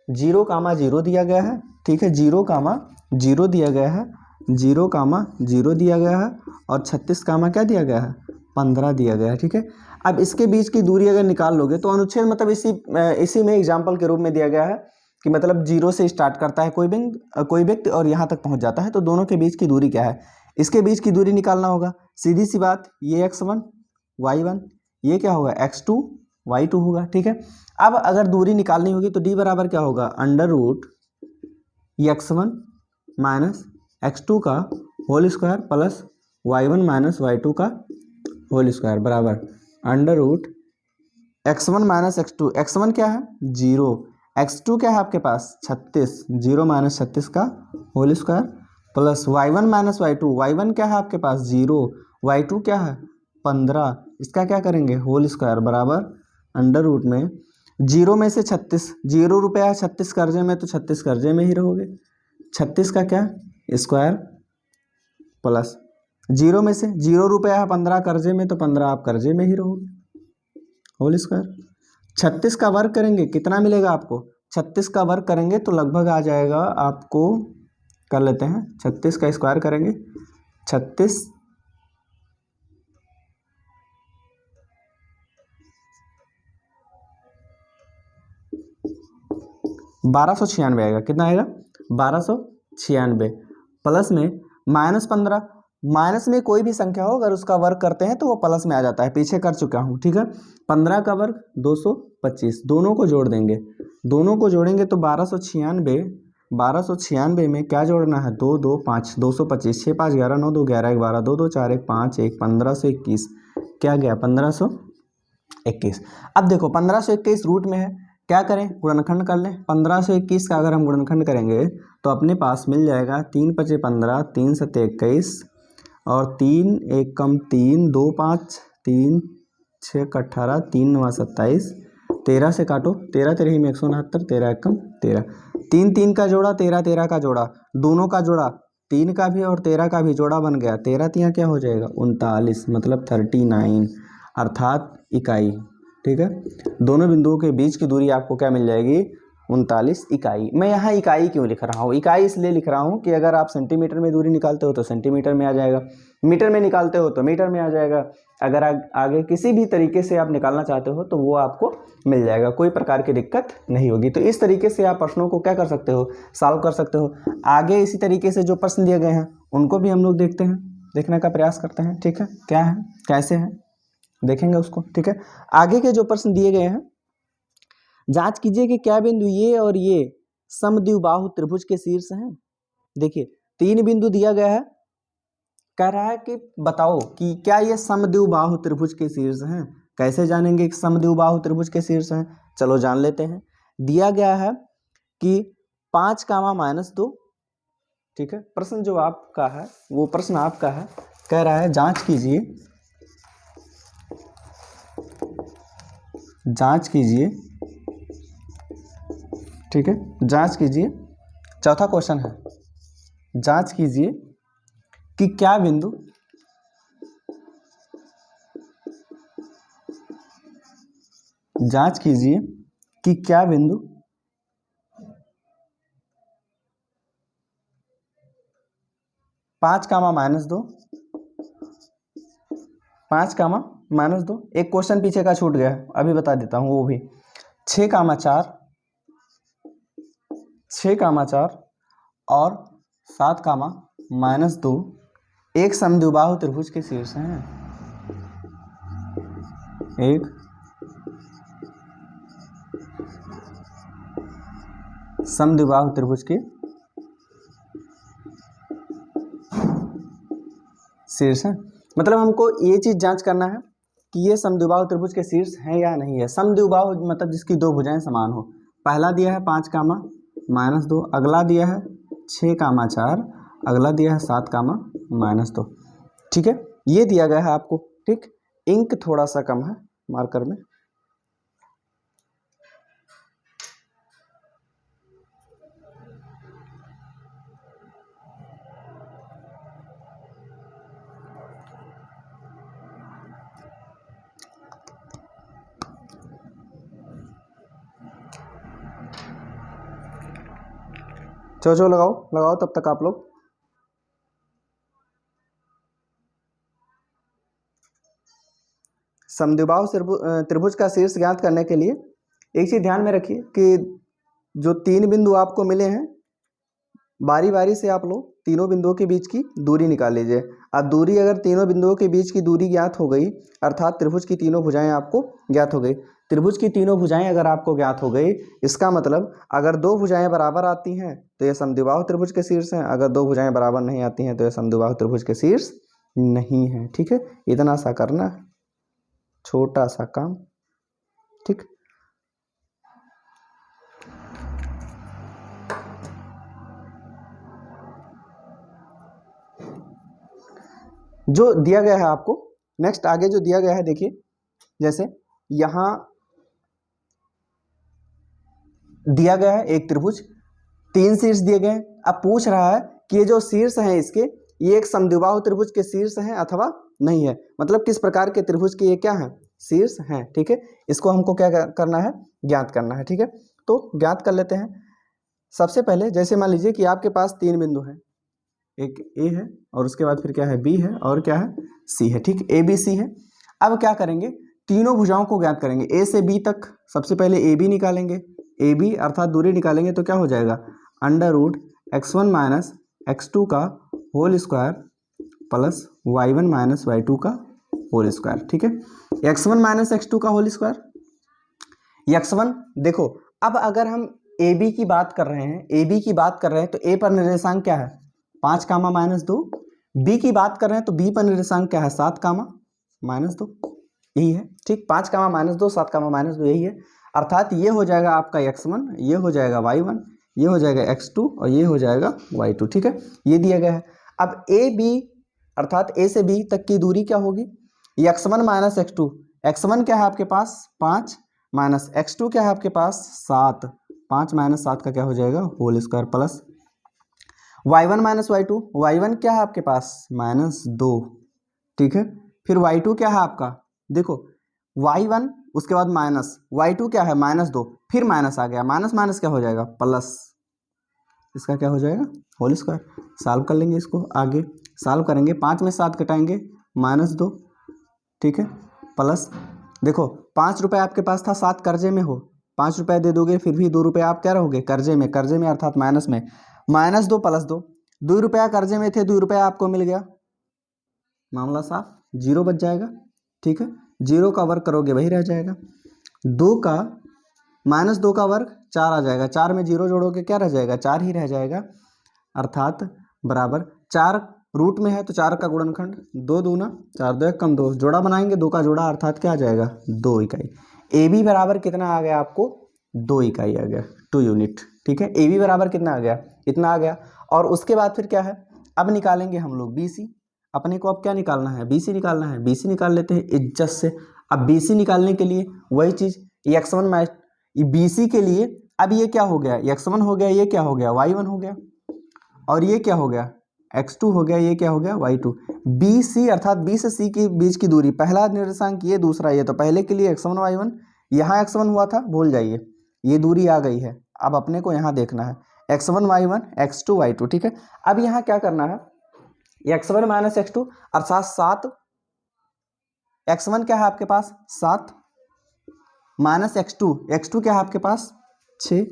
0,0 दिया गया है, ठीक है, 0,0 दिया गया है, 0,0 दिया गया है और 36 क्या दिया गया है, 15 दिया गया है। ठीक है, अब इसके बीच की दूरी अगर निकाल लोगे तो अनुच्छेद मतलब इसी में एग्जाम्पल के रूप में दिया गया है कि मतलब 0 से स्टार्ट करता है कोई व्यक्ति और यहाँ तक पहुँच जाता है, तो दोनों के बीच की दूरी क्या है, इसके बीच की दूरी निकालना होगा। सीधी सी बात, ये x1 y1, ये क्या होगा x2 y2 होगा। ठीक है, अब अगर दूरी निकालनी होगी तो d बराबर क्या होगा, under root x1 minus x2 का whole square plus y1 minus y2 का होल स्क्वायर बराबर under root x1 minus x2। x1 क्या है 0, x2 क्या है आपके पास 36, 0 माइनस 36 का whole square plus y1 minus y2। y1 क्या है आपके पास 0, y2 क्या है 15, इसका क्या करेंगे होल स्क्वायर बराबर अंडर रूट में 0 में से 36, 0 रुपया 36 कर्जे में, तो 36 कर्जे में ही रहोगे, 36 का क्या स्क्वायर प्लस 0 में से 0 रुपया है 15 कर्जे में, तो 15 आप कर्जे में ही रहोगे, होल स्क्वायर। 36 का वर्ग करेंगे कितना मिलेगा आपको, 36 का वर्ग करेंगे तो लगभग आ जाएगा आपको, कर लेते हैं 36 का स्क्वायर करेंगे, 36 1296 आएगा। कितना आएगा 1296 प्लस में -15, माइनस में कोई भी संख्या हो अगर उसका वर्ग करते हैं तो वो प्लस में आ जाता है, पीछे कर चुका हूँ। ठीक है, 15 का वर्ग 225, दोनों को जोड़ देंगे, दोनों को जोड़ेंगे तो 1296 में क्या जोड़ना है, 2 2 5 225, 6 5 11 9 2 11 12 2 2 4 1 5 1 1521, क्या गया 1521। अब देखो 1521 रूट में है, क्या करें गुणनखंड कर लें। 1521 का अगर हम गुणनखंड करेंगे तो अपने पास मिल जाएगा 3 5 15, 3 7 21 और 3 1 कम 3 2 5 3 6 18, 3 9 27, 13 से काटो, 13 तेरह में 169, 13 1 कम 13, 3 3 का जोड़ा, 13 13 का जोड़ा, दोनों का जोड़ा 3 का भी और 13 का भी जोड़ा बन गया, 13 3 क्या हो जाएगा 39, मतलब 39 अर्थात इकाई। ठीक है, दोनों बिंदुओं के बीच की दूरी आपको क्या मिल जाएगी 39 इकाई। मैं यहाँ इकाई क्यों लिख रहा हूँ, इकाई इसलिए लिख रहा हूँ कि अगर आप सेंटीमीटर में दूरी निकालते हो तो सेंटीमीटर में आ जाएगा, मीटर में निकालते हो तो मीटर में आ जाएगा, अगर आगे किसी भी तरीके से आप निकालना चाहते हो तो वो आपको मिल जाएगा, कोई प्रकार की दिक्कत नहीं होगी। तो इस तरीके से आप प्रश्नों को क्या कर सकते हो, सॉल्व कर सकते हो। आगे इसी तरीके से जो प्रश्न दिए गए हैं उनको भी हम लोग देखने का प्रयास करते हैं। ठीक है, क्या है कैसे है देखेंगे उसको। ठीक है, आगे के जो प्रश्न दिए गए हैं, जांच कीजिए कि क्या बिंदु ये और ये समद्विबाहु त्रिभुज के शीर्ष हैं। देखिए 3 बिंदु दिया गया है, कह रहा है कि बताओ कि क्या ये समद्विबाहु त्रिभुज के शीर्ष हैं। कैसे जानेंगे कि समद्विबाहु त्रिभुज के शीर्ष हैं, चलो जान लेते हैं। दिया गया है कि 5 -2। ठीक है, प्रश्न जो आपका है वो प्रश्न आपका है, कह रहा है जांच कीजिए, जांच कीजिए। ठीक है, जांच कीजिए, चौथा क्वेश्चन है, जांच कीजिए कि क्या बिंदु जांच कीजिए कि क्या बिंदु 5 -2, 5 -2, एक क्वेश्चन पीछे का छूट गया, अभी बता देता हूँ वो भी। 6 4, 6 4 और 7 -2 एक समद्विबाहु त्रिभुज के शीर्ष हैं, एक समद्विबाहु त्रिभुज के शीर्ष है। मतलब हमको ये चीज़ जांच करना है कि ये समद्विबाहु त्रिभुज के शीर्ष हैं या नहीं है। समद्विबाहु मतलब जिसकी दो भुजाएं समान हो। पहला दिया है 5 कामा -2, अगला दिया है 6 कामा 4, अगला दिया है 7 कामा -2। ठीक है, ये दिया गया है आपको। ठीक, इंक थोड़ा सा कम है मार्कर में। चलो लगाओ तब तक आप लोग। समद्विबाहु त्रिभुज का शीर्ष ज्ञात करने के लिए एक चीज ध्यान में रखिए कि जो 3 बिंदु आपको मिले हैं, बारी बारी से आप लोग तीनों बिंदुओं के बीच की दूरी निकाल लीजिए। अब दूरी अगर तीनों बिंदुओं के बीच की दूरी ज्ञात हो गई, अर्थात त्रिभुज की तीनों भुजाएं आपको ज्ञात हो गई। त्रिभुज की तीनों भुजाएं अगर आपको ज्ञात हो गई, इसका मतलब अगर दो भुजाएं बराबर आती हैं तो ये समद्विबाहु त्रिभुज के शीर्ष हैं, अगर दो भुजाएं बराबर नहीं आती हैं तो ये समद्विबाहु त्रिभुज के शीर्ष नहीं है। ठीक है, इतना सा करना है, छोटा सा काम। ठीक, जो दिया गया है आपको, नेक्स्ट आगे जो दिया गया है देखिए, जैसे यहां दिया गया है एक त्रिभुज, 3 शीर्ष दिए गए हैं। अब पूछ रहा है कि ये जो शीर्ष हैं इसके, ये एक समद्विबाहु त्रिभुज के शीर्ष हैं अथवा नहीं है। मतलब किस प्रकार के त्रिभुज के ये क्या है, शीर्ष हैं। ठीक है, इसको हमको क्या करना है, ज्ञात करना है। ठीक है, तो ज्ञात कर लेते हैं। सबसे पहले जैसे मान लीजिए कि आपके पास 3 बिंदु हैं, एक ए है और उसके बाद फिर क्या है, बी है और क्या है, सी है। ठीक, ए बी सी है। अब क्या करेंगे, तीनों भुजाओं को ज्ञात करेंगे, ए से बी तक। सबसे पहले ए बी निकालेंगे, ए बी अर्थात दूरी निकालेंगे तो क्या हो जाएगा, √x1 - x2 का whole square plus y1 - y2 का होल स्क्वायर। ठीक है, x1 - x2 का होल स्क्वायर, x1 देखो। अब अगर हम ए बी की बात कर रहे हैं, ए बी की बात कर रहे हैं तो ए पर निर्देशांक क्या है, 5 कामा -2। बी की बात कर रहे हैं तो बी पर निर्देशांक क्या है, 7 कामा -2, यही है। ठीक, 5 कामा -2, 7 कामा -2, यही है। अर्थात ये हो जाएगा आपका x1, ये हो जाएगा y1, ये हो जाएगा x2 और ये हो जाएगा y2। ठीक है, ये दिया गया है। अब ए बी अर्थात ए से बी तक की दूरी क्या होगी, x1 - x2। x1 क्या है आपके पास 5 माइनस x2 क्या है आपके पास 7, 5 - 7 का क्या हो जाएगा, whole square plus y1 - y2। y1 क्या है आपके पास -2। ठीक है, फिर y2 क्या है आपका, देखो y1 उसके बाद माइनस, y2 क्या है -2, फिर माइनस आ गया, माइनस माइनस क्या हो जाएगा, प्लस, इसका क्या हो जाएगा, होल स्क्वायर। सॉल्व कर लेंगे इसको, आगे सॉल्व करेंगे, 5 में 7 घटाएंगे -2। ठीक है, प्लस देखो 5 रुपये आपके पास था, 7 कर्जे में हो, 5 रुपये दे दोगे फिर भी 2 रुपये आप क्या रहोगे, कर्जे में, कर्जे में अर्थात माइनस में, -2 + 2, 2 रुपया कर्जे में थे, 2 रुपया आपको मिल गया, मामला साफ, 0 बच जाएगा। ठीक है, 0 का वर्ग करोगे वही रह जाएगा, 2 का -2 का वर्ग 4 आ जाएगा, 4 में 0 जोड़ोगे क्या रह जाएगा, 4 ही रह जाएगा। अर्थात बराबर 4 रूट में है तो 4 का गुणनखंड, 2 दूना 4, 2 1 कम 2, जोड़ा बनाएंगे 2 का जोड़ा, अर्थात क्या आ जाएगा, 2 इकाई। ए बी बराबर कितना आ गया आपको, 2 इकाई आ गया, 2 यूनिट। ठीक है, ए बी बराबर कितना आ गया, इतना आ गया। और उसके बाद फिर क्या है, अब निकालेंगे हम लोग बी सी। अपने को अब क्या निकालना है, बी सी निकालना है, बी सी निकाल लेते हैं इज्जत से। अब बी सी निकालने के लिए वही चीज़, x1 बी सी के लिए, अब ये क्या हो गया, x1 हो गया, ये क्या हो गया, y1 हो गया, और ये क्या हो गया, x2 हो गया, ये क्या हो गया, y2। बी सी अर्थात बी से सी के बीच की दूरी, पहला निर्देशांक ये, दूसरा ये, तो पहले के लिए x1 y1, यहाँ x1 हुआ था, भूल जाइए, ये दूरी आ गई है। अब अपने को यहाँ देखना है x1 y1 x2 y2। ठीक है, अब यहाँ क्या करना है, x1 - x2 अर्थात 7, x1 क्या है आपके पास 7 माइनस x2 क्या है आपके पास 6,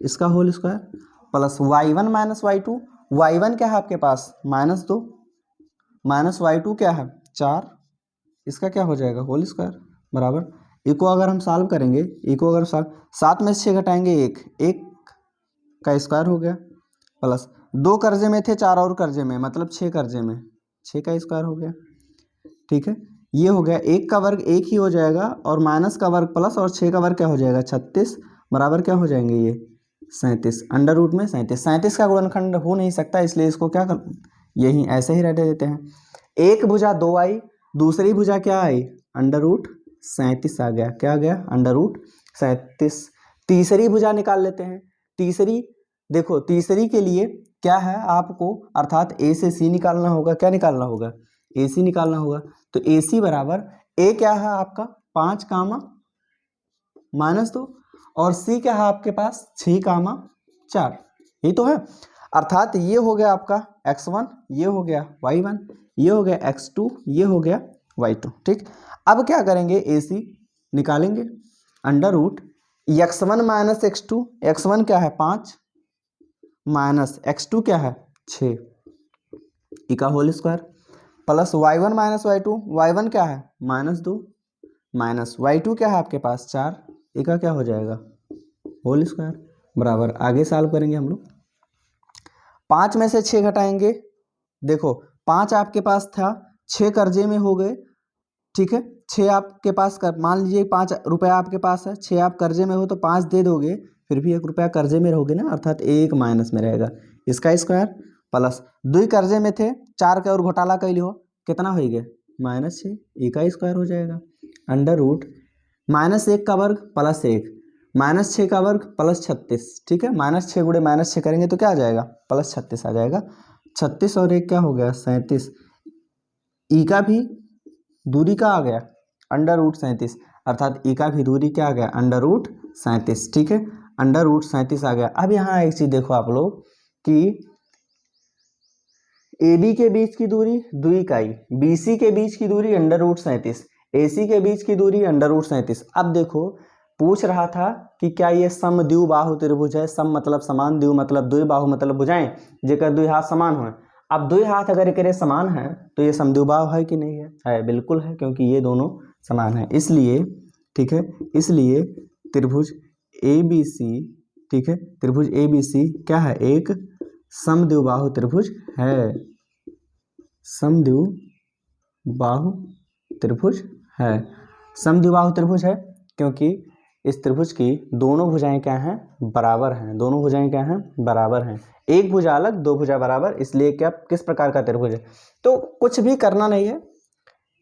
इसका whole square plus y1 - y2, y1 क्या है आपके पास -2 माइनस y2 क्या है 4, इसका क्या हो जाएगा, होल स्क्वायर बराबर। इको अगर हम सॉल्व करेंगे, इको अगर 7 में से 6 घटाएंगे 1 का स्क्वायर हो गया, प्लस 2 कर्जे में थे, 4 और कर्जे में, मतलब 6 कर्जे में, 6 का स्क्वायर हो गया, ठीक है। ये हो गया, 1 का वर्ग 1 ही हो जाएगा और माइनस का वर्ग प्लस और 6 का वर्ग क्या हो जाएगा 36 बराबर क्या हो जाएंगे ये 37, अंडर रूट में 37 का गुणनखंड हो नहीं सकता, इसलिए इसको क्या कर यही ऐसे ही रह देते हैं। एक भुजा 2 आई, दूसरी भुजा क्या आई अंडर रूट 37 आ गया, क्या आ गया अंडर रूट 37। तीसरी भुजा निकाल लेते हैं। तीसरी देखो, तीसरी के लिए क्या है आपको, अर्थात ए से सी निकालना होगा, क्या निकालना होगा ए सी निकालना होगा। तो ए सी बराबर ए क्या है आपका 5 कामा -2 और सी क्या है आपके पास 6 कामा 4, ये तो है। अर्थात ये हो गया आपका x1, ये हो गया y1, ये हो गया x2, ये हो गया y2, ठीक। अब क्या करेंगे ए सी निकालेंगे, under root x1 minus x2, x1 क्या है 5 माइनस x2 क्या है 6 का whole square plus y1 minus y2, y1 क्या है -2 माइनस y2 क्या है आपके पास 4, का क्या हो जाएगा होल स्क्वायर बराबर। आगे सॉल्व करेंगे हम लोग, 5 में से 6 घटाएंगे, देखो 5 आपके पास था, 6 कर्जे में हो गए, ठीक है। 6 आपके पास कर, मान लीजिए 5 रुपया आपके पास है, 6 आप कर्जे में हो तो 5 दे दोगे, फिर भी 1 रुपया कर्जे में रहोगे ना, अर्थात 1 माइनस में रहेगा, इसका स्क्वायर प्लस 2 कर्जे में थे, 4 का और घोटाला कैली हो, कितना हो गया -6, का स्क्वायर हो जाएगा अंडर रूट -1 का वर्ग प्लस 1 -6 का वर्ग प्लस 36, ठीक है। -6 गुणे -6 करेंगे तो क्या आ जाएगा +36 आ जाएगा, 36 और 1 क्या हो गया 37, का भी दूरी का आ गया अंडर रूट 37, अर्थात का भी दूरी क्या आ गया अंडर रूट 37, ठीक है, अंडर रूट 37 आ गया। अब यहाँ एक चीज देखो आप लोग कि ए बी के बीच की दूरी 2 इकाई, बी सी के बीच की दूरी अंडर रूट 37, ए सी के बीच की दूरी अंडर रूट 37। अब देखो पूछ रहा था कि क्या ये समद्विबाहु त्रिभुज है, सम मतलब समान, द्वि मतलब दुई, बाहु मतलब भुजाएं जेकर दुई हाथ समान हो। अब दुई हाथ अगर एकरे समान है तो ये समद्विबाहु है कि नहीं है बिल्कुल है, क्योंकि ये दोनों समान है, इसलिए ठीक है, इसलिए त्रिभुज ए बी सी, ठीक है, त्रिभुज ए बी सी क्या है एक समद्विबाहु त्रिभुज है, समद्विबाहु त्रिभुज है, समद्विबाहु त्रिभुज है, क्योंकि इस त्रिभुज की दोनों भुजाएं क्या हैं बराबर हैं, दोनों भुजाएं क्या हैं बराबर हैं, एक भुजा अलग दो भुजा बराबर, इसलिए क्या किस प्रकार का त्रिभुज है। तो कुछ भी करना नहीं है,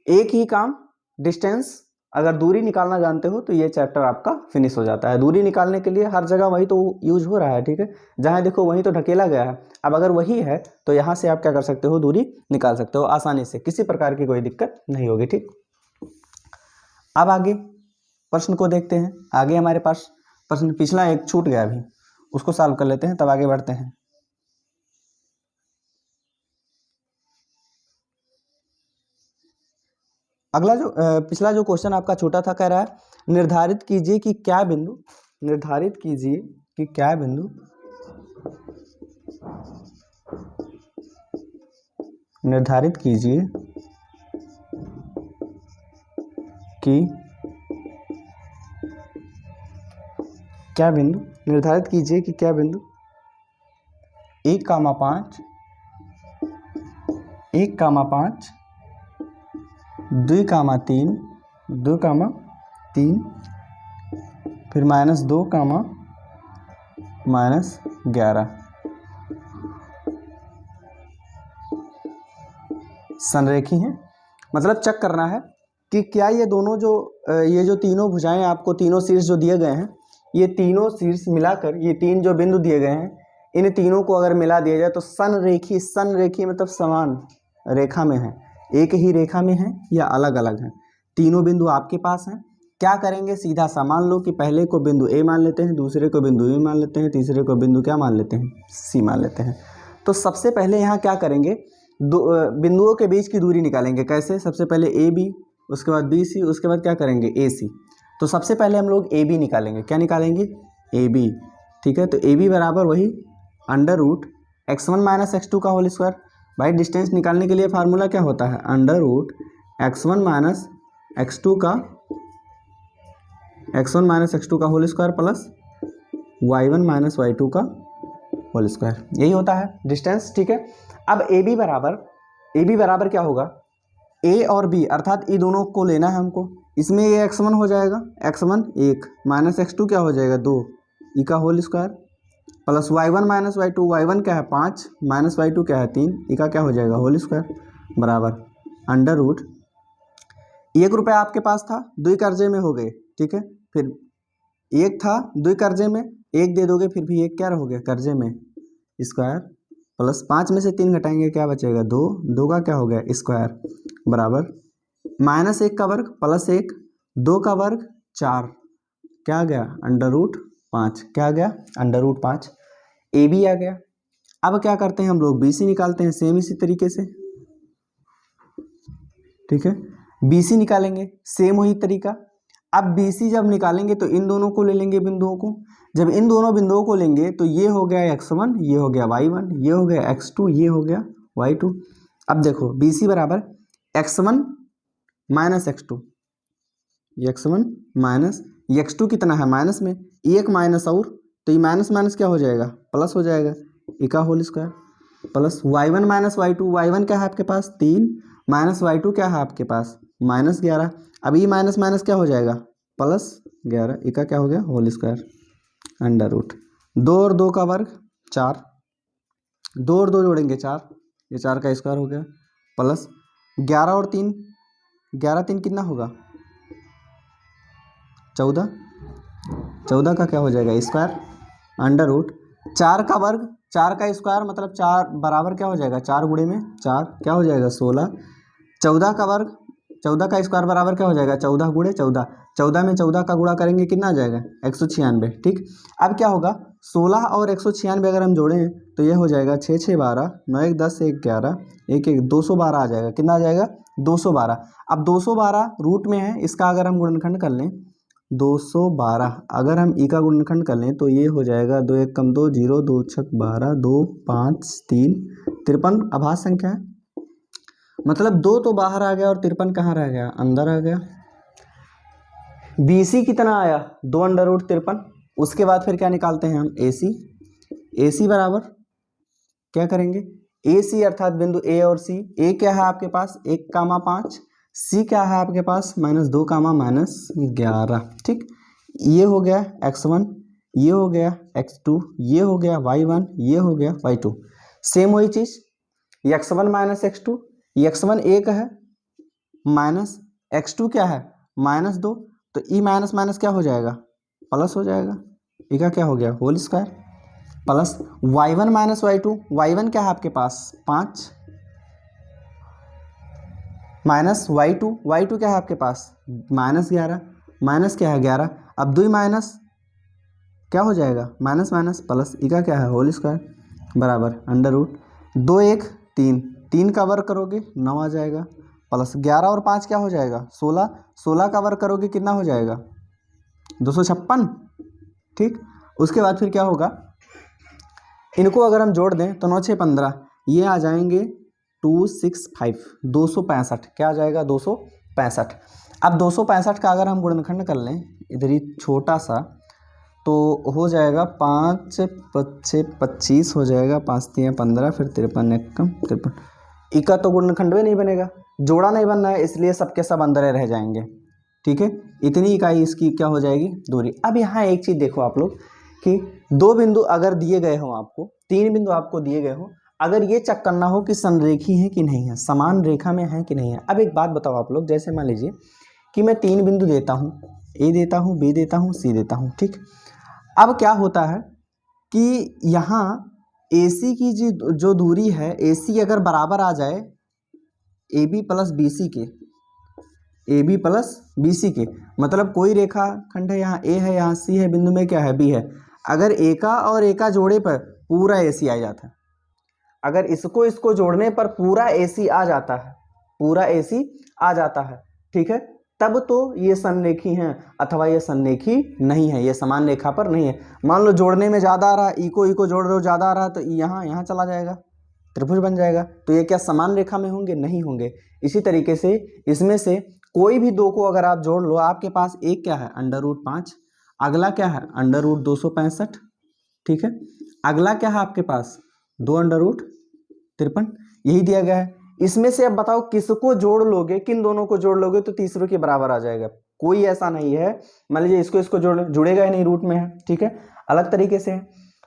एक ही काम, डिस्टेंस, अगर दूरी निकालना जानते हो तो ये चैप्टर आपका फिनिश हो जाता है। दूरी निकालने के लिए हर जगह वही तो यूज हो रहा है, ठीक है, जहाँ देखो वही तो ढकेला गया है। अब अगर वही है तो यहाँ से आप क्या कर सकते हो दूरी निकाल सकते हो आसानी से, किसी प्रकार की कोई दिक्कत नहीं होगी, ठीक। अब आगे प्रश्न को देखते हैं, आगे हमारे पास प्रश्न पिछला एक छूट गया अभी, उसको सॉल्व कर लेते हैं तब आगे बढ़ते हैं। अगला जो पिछला जो क्वेश्चन आपका छोटा था, कह रहा है निर्धारित कीजिए कि क्या बिंदु, निर्धारित कीजिए कि क्या बिंदु निर्धारित कीजिए कि क्या बिंदु, निर्धारित कीजिए कि क्या बिंदु 1,5 1,5 2,3 2,3 फिर -2, -11 संरेखी हैं। मतलब चेक करना है कि क्या ये दोनों जो ये जो तीनों भुजाएं आपको तीनों शीर्ष जो दिए गए हैं, ये तीनों शीर्ष मिलाकर ये तीन जो बिंदु दिए गए हैं, इन तीनों को अगर मिला दिया जाए तो संरेखी, संरेखी मतलब समान रेखा में है, एक ही रेखा में है या अलग अलग है। तीनों बिंदु आपके पास हैं, क्या करेंगे सीधा सा मान लो कि पहले को बिंदु ए मान लेते हैं, दूसरे को बिंदु बी मान लेते हैं, तीसरे को बिंदु क्या मान लेते हैं सी मान लेते हैं। तो सबसे पहले यहाँ क्या करेंगे, दो बिंदुओं के बीच की दूरी निकालेंगे। कैसे, सबसे पहले ए बी, उसके बाद बी सी, उसके बाद क्या करेंगे ए सी। तो सबसे पहले हम लोग ए बी निकालेंगे, क्या निकालेंगे ए बी, ठीक है। तो ए बी बराबर वही under root x1 minus x2 का होल स्क्वायर। भाई डिस्टेंस निकालने के लिए फार्मूला क्या होता है under root x1 minus x2 का whole square plus y1 minus y2 का होल स्क्वायर, यही होता है डिस्टेंस, ठीक है। अब ए बी बराबर ए बी बराबर क्या होगा, ए और बी अर्थात ये दोनों को लेना है हमको। इसमें ये x1 हो जाएगा, x1 1 माइनस x2 क्या हो जाएगा 2 ई का whole square plus y1 minus y2, y1 क्या है 5 माइनस y2 क्या है 3 ई का क्या हो जाएगा होल स्क्वायर बराबर अंडर रूट। 1 रुपया आपके पास था, 2 कर्जे में हो गए, ठीक है। फिर 1 था 2 कर्जे में, 1 दे दोगे फिर भी 1 क्या हो गया कर्जे में स्क्वायर प्लस 5 में से 3 घटाएंगे क्या बचेगा 2, 2 का क्या हो गया स्क्वायर बराबर माइनस 1 का वर्ग प्लस 1, 2 का वर्ग 4 क्या आ गया अंडर रूट 5, क्या आ गया अंडर रूट 5। ए बी आ गया। अब क्या करते हैं हम लोग बी सी निकालते हैं सेम इसी तरीके से, ठीक है। बी सी निकालेंगे सेम वही तरीका। अब बी सी जब निकालेंगे तो इन दोनों को ले लेंगे बिंदुओं को, जब इन दोनों बिंदुओं को लेंगे तो ये हो गया x1, ये हो गया y1, ये हो गया x2, ये हो गया y2। अब देखो बी सी बराबर x1 minus x2, x1 minus x2 कितना है माइनस में, एक माइनस और तो ये माइनस माइनस क्या हो जाएगा प्लस हो जाएगा ए का whole square plus y1 minus y2, y1 क्या है आपके पास 3 माइनस y2 क्या है आपके पास माइनस 11। अब ये माइनस माइनस क्या हो जाएगा प्लस 11 ए का क्या हो गया होल स्क्वायर अंडर रूट 2 और 2 का वर्ग 4, 2 और 2 जोड़ेंगे 4, ये 4 का स्क्वायर हो गया प्लस 11 और 3, 11 3 कितना होगा 14, 14 का क्या हो जाएगा स्क्वायर अंडर रूट 4 का वर्ग 4 का स्क्वायर मतलब 4 बराबर क्या हो जाएगा 4 गुणे में 4 क्या हो जाएगा 16, 14 का वर्ग 14 का स्क्वायर बराबर क्या हो जाएगा 14 गुणे 14, 14 में 14 का गुणा करेंगे कितना आ जाएगा 196, ठीक। अब क्या होगा 16 और 196 अगर हम जोड़ें तो ये हो जाएगा 6 6 12 9 1 10 1 11 1 1 212 आ जाएगा, कितना आ जाएगा 212। अब 212 रूट में है, इसका अगर हम गुणनखंड कर लें 212 अगर हम ई का गुणनखंड कर लें तो ये हो जाएगा 2 1 कम 2 0 2 6 12 2 5 3 53 अभाज्य संख्या है, मतलब 2 तो बाहर आ गया और 53 कहाँ रह गया अंदर आ गया। बी सी कितना आया 2 अंडर रूट 53। उसके बाद फिर क्या निकालते हैं हम ए सी, ए सी बराबर क्या करेंगे ए सी अर्थात बिंदु ए और सी, ए क्या है आपके पास 1,5, सी क्या है आपके पास -2, -11, ठीक। ये हो गया x1, ये हो गया x2, ये हो गया y1, ये हो गया y2। सेम वही चीज x1 माइनस x2, x1 1 है माइनस x2 क्या है -2, तो ई माइनस माइनस क्या हो जाएगा प्लस हो जाएगा, ई का क्या हो गया whole square plus y1 minus y2, y1 क्या है आपके पास 5 माइनस y2, y2 क्या है आपके पास -11 माइनस क्या है 11, अब 2 माइनस क्या हो जाएगा माइनस माइनस प्लस ई का क्या है होल स्क्वायर बराबर अंडर रूट 2 1 3, 3 का वर्ग करोगे 9 आ जाएगा प्लस 11 और 5 क्या हो जाएगा 16, 16 का वर्ग करोगे कितना हो जाएगा 256, ठीक। उसके बाद फिर क्या होगा इनको अगर हम जोड़ दें तो 9 6 15 ये आ जाएंगे 265, 265 क्या आ जाएगा 265। अब 265 का अगर हम गुणनखंड कर लें इधर ही छोटा सा तो हो जाएगा 5 6 25 हो जाएगा 5 3 15 फिर 53 1 53, इका तो गुणनखंड में नहीं बनेगा, जोड़ा नहीं बनना है इसलिए सबके सब अंदर रह जाएंगे, ठीक है। इतनी इकाई इसकी क्या हो जाएगी दूरी। अब यहाँ एक चीज़ देखो आप लोग कि 2 बिंदु अगर दिए गए हो आपको, 3 बिंदु आपको दिए गए हो, अगर ये चेक करना हो कि संरेखी है कि नहीं है समान रेखा में है कि नहीं है। अब एक बात बताओ आप लोग, जैसे मान लीजिए कि मैं 3 बिंदु देता हूँ, ए देता हूँ बी देता हूँ सी देता हूँ, ठीक। अब क्या होता है कि यहाँ AC की जो दूरी है AC अगर बराबर आ जाए AB प्लस BC के, AB प्लस BC के, मतलब कोई रेखा खंड है यहाँ A है यहाँ C है बिंदु में क्या है B है, अगर A का और A का जोड़े पर पूरा AC आ जाता है, अगर इसको इसको जोड़ने पर पूरा AC आ जाता है, पूरा AC आ जाता है, ठीक है, तब तो ये संरेखी हैं अथवा ये संरेखी नहीं है, ये समान रेखा पर नहीं है। मान लो जोड़ने में ज़्यादा आ रहा है, इको जोड़ रहे हो ज़्यादा आ रहा है तो यहाँ चला जाएगा, त्रिभुज बन जाएगा, तो ये क्या समान रेखा में होंगे नहीं होंगे। इसी तरीके से इसमें से कोई भी 2 को अगर आप जोड़ लो, आपके पास एक क्या है √5, अगला क्या है √265, ठीक है, अगला क्या है आपके पास 2 √53, यही दिया गया है। इसमें से अब बताओ किसको जोड़ लोगे, किन दोनों को जोड़ लोगे तो तीसरे के बराबर आ जाएगा। कोई ऐसा नहीं है, मान लीजिए इसको इसको जुड़ेगा ही नहीं, रूट में है, ठीक है, अलग तरीके से है,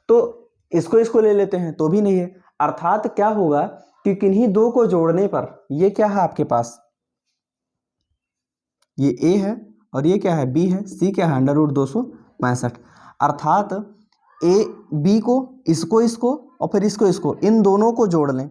तो इसको इसको ले लेते हैं तो भी नहीं है। अर्थात क्या होगा कि किन्हीं दो को जोड़ने पर, ये क्या है आपके पास, ये a है और ये क्या है b है, c क्या है √265। अर्थात a b को, इसको और फिर इसको इन दोनों को जोड़ लें,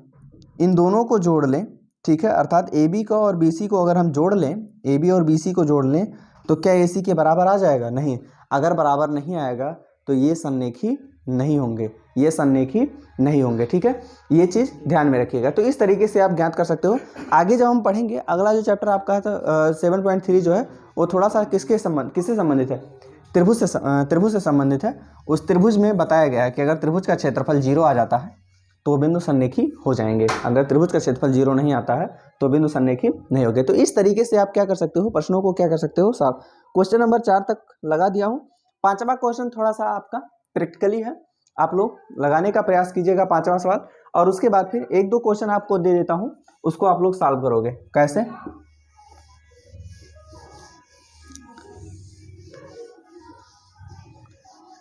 इन दोनों को जोड़ लें, ठीक है। अर्थात ए बी को और बी सी को अगर हम जोड़ लें, ए बी और बी सी को जोड़ लें तो क्या ए सी के बराबर आ जाएगा? नहीं। अगर बराबर नहीं आएगा तो ये सन्निहित नहीं होंगे, ये सन्निहित नहीं होंगे, ठीक है। ये चीज़ ध्यान में रखिएगा। तो इस तरीके से आप ज्ञात कर सकते हो। आगे जब हम पढ़ेंगे, अगला जो चैप्टर आपका था 7.3 जो है वो थोड़ा सा किससे संबंधित है? त्रिभुज से संबंधित है। उस त्रिभुज में बताया गया है कि अगर त्रिभुज का क्षेत्रफल 0 आ जाता है तो बिंदु सन्निहित हो जाएंगे, अगर त्रिभुज का क्षेत्रफल 0 नहीं आता है तो बिंदु सन्निहित नहीं होंगे। तो इस तरीके से आप क्या कर सकते हो, प्रश्नों को क्या कर सकते हो साहब। क्वेश्चन नंबर 4 तक लगा दिया हूँ। 5वां क्वेश्चन थोड़ा सा आपका प्रैक्टिकली है, आप लोग लगाने का प्रयास कीजिएगा 5वां सवाल, और उसके बाद फिर 1-2 क्वेश्चन आपको दे देता हूँ, उसको आप लोग सॉल्व करोगे। कैसे?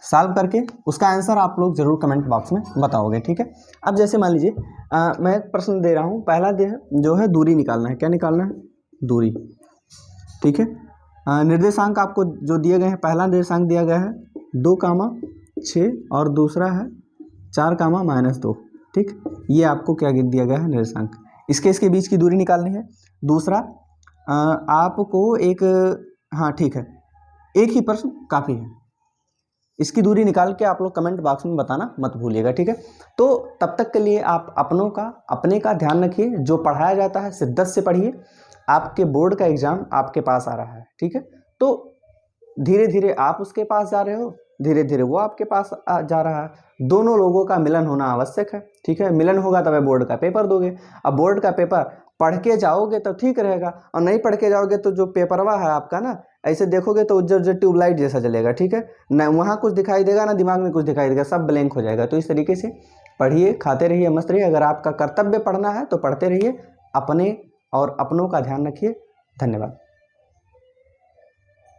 सॉल्व करके उसका आंसर आप लोग जरूर कमेंट बॉक्स में बताओगे, ठीक है। अब जैसे मान लीजिए मैं प्रश्न दे रहा हूँ, पहला जो है दूरी निकालना है। क्या निकालना है? दूरी, ठीक है। निर्देशांक आपको जो दिए गए हैं, पहला निर्देशांक दिया गया है 2,6 और दूसरा है 4,-2, ठीक। ये आपको क्या दिया गया है? निर्देशांक। इसके बीच की दूरी निकालनी है। दूसरा आपको एक, हाँ ठीक है, एक ही प्रश्न काफ़ी है, इसकी दूरी निकाल के आप लोग कमेंट बॉक्स में बताना मत भूलिएगा, ठीक है। तो तब तक के लिए आप अपने का ध्यान रखिए, जो पढ़ाया जाता है शिद्दत से पढ़िए। आपके बोर्ड का एग्जाम आपके पास आ रहा है, ठीक है। तो धीरे धीरे आप उसके पास जा रहे हो, धीरे धीरे वो आपके पास जा रहा है। दोनों लोगों का मिलन होना आवश्यक है, ठीक है। मिलन होगा तब बोर्ड का पेपर दोगे। अब बोर्ड का पेपर पढ़ के जाओगे तो ठीक रहेगा, और नहीं पढ़ के जाओगे तो जो पेपरवा है आपका ना, ऐसे देखोगे तो उज्जर ट्यूबलाइट जैसा जलेगा, ठीक है ना। वहाँ कुछ दिखाई देगा ना दिमाग में कुछ दिखाई देगा, सब ब्लैंक हो जाएगा। तो इस तरीके से पढ़िए, खाते रहिए, मस्त रहिए। अगर आपका कर्तव्य पढ़ना है तो पढ़ते रहिए, अपने और अपनों का ध्यान रखिए। धन्यवाद।